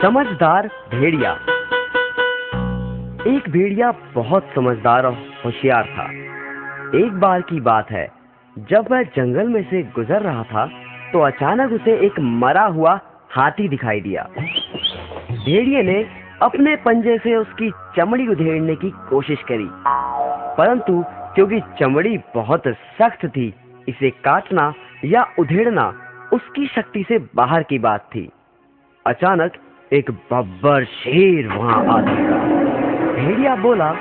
समझदार भेड़िया। एक भेड़िया बहुत समझदार और होशियार था। एक बार की बात है, जब वह जंगल में से गुजर रहा था तो अचानक उसे एक मरा हुआ हाथी दिखाई दिया। भेड़िए ने अपने पंजे से उसकी चमड़ी उधेड़ने की कोशिश करी, परंतु क्योंकि चमड़ी बहुत सख्त थी, इसे काटना या उधेड़ना उसकी शक्ति से बाहर की बात थी। अचानक एक बब्बर शेर वहां आ दिखा। भेड़िया बोला,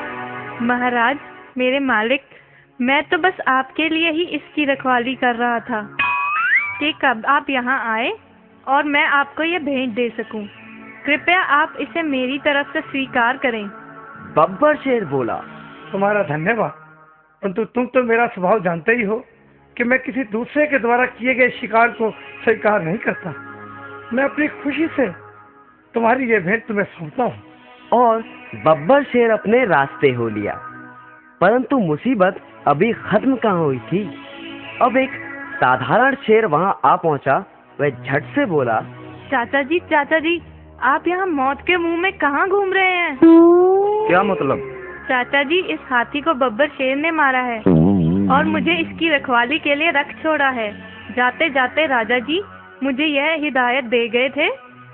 महाराज, मेरे मालिक, मैं तो बस आपके लिए ही इसकी रखवाली कर रहा था कि कब आप यहाँ आए और मैं आपको यह भेंट दे सकूं। कृपया आप इसे मेरी तरफ से स्वीकार करें। बब्बर शेर बोला, तुम्हारा धन्यवाद, परंतु तुम तो मेरा स्वभाव जानते ही हो कि मैं किसी दूसरे के द्वारा किए गए शिकार को स्वीकार नहीं करता। मैं अपनी खुशी से तुम्हारी ये भेंट तुम्हें सौंपता हूँ। और बब्बर शेर अपने रास्ते हो लिया। परंतु मुसीबत अभी खत्म कहाँ हुई थी। अब एक साधारण शेर वहां आ पहुंचा। वह झट से बोला, चाचा जी, आप यहाँ मौत के मुंह में कहाँ घूम रहे हैं? क्या मतलब? चाचा जी, इस हाथी को बब्बर शेर ने मारा है और मुझे इसकी रखवाली के लिए रख छोड़ा है। जाते जाते राजा जी मुझे यह हिदायत दे गए थे,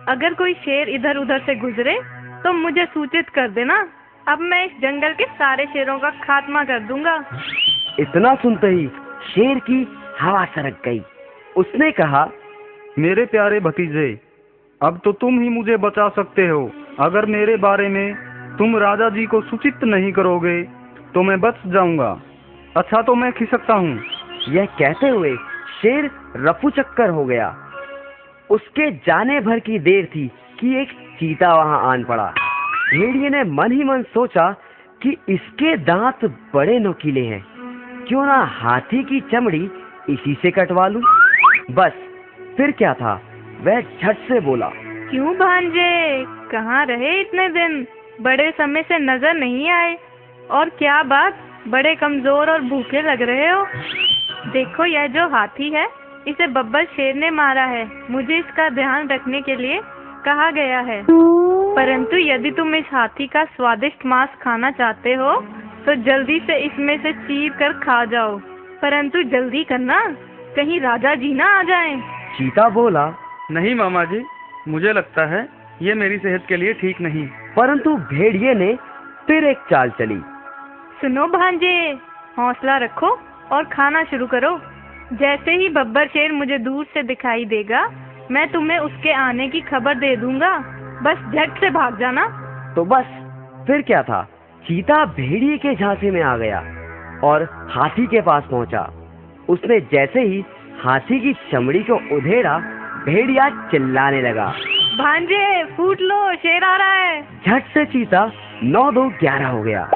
अगर कोई शेर इधर उधर से गुजरे तो मुझे सूचित कर देना। अब मैं इस जंगल के सारे शेरों का खात्मा कर दूंगा। इतना सुनते ही शेर की हवा सरक गई। उसने कहा, मेरे प्यारे भतीजे, अब तो तुम ही मुझे बचा सकते हो। अगर मेरे बारे में तुम राजा जी को सूचित नहीं करोगे तो मैं बच जाऊंगा। अच्छा, तो मैं खिसकता हूँ। यह कहते हुए शेर रफू चक्कर हो गया। उसके जाने भर की देर थी कि एक चीता वहां आन पड़ा। भेड़िए ने मन ही मन सोचा कि इसके दांत बड़े नुकीले हैं, क्यों ना हाथी की चमड़ी इसी से कटवा लूं। बस फिर क्या था, वह झट से बोला, क्यों भांजे, कहाँ रहे इतने दिन? बड़े समय से नजर नहीं आए। और क्या बात, बड़े कमजोर और भूखे लग रहे हो। देखो, यह जो हाथी है, इसे बब्बर शेर ने मारा है। मुझे इसका ध्यान रखने के लिए कहा गया है। परंतु यदि तुम इस हाथी का स्वादिष्ट मांस खाना चाहते हो तो जल्दी से इसमें से चीर कर खा जाओ। परंतु जल्दी करना, कहीं राजा जी ना आ जाएं। चीता बोला, नहीं मामा जी, मुझे लगता है ये मेरी सेहत के लिए ठीक नहीं। परंतु भेड़िए ने फिर एक चाल चली। सुनो भांजे, हौसला रखो और खाना शुरू करो। जैसे ही बब्बर शेर मुझे दूर से दिखाई देगा, मैं तुम्हें उसके आने की खबर दे दूंगा। बस झट से भाग जाना। तो बस फिर क्या था, चीता भेड़िए के झांसे में आ गया और हाथी के पास पहुंचा। उसने जैसे ही हाथी की चमड़ी को उधेड़ा, भेड़िया चिल्लाने लगा, भांजे फूट लो, शेर आ रहा है। झट से चीता 9-2-11 हो गया।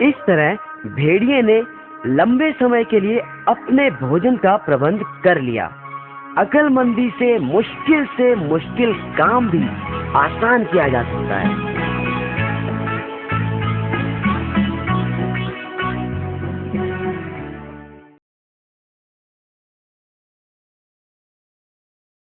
इस तरह भेड़िए ने लंबे समय के लिए अपने भोजन का प्रबंध कर लिया। अक्लमंदी से मुश्किल काम भी आसान किया जा सकता है।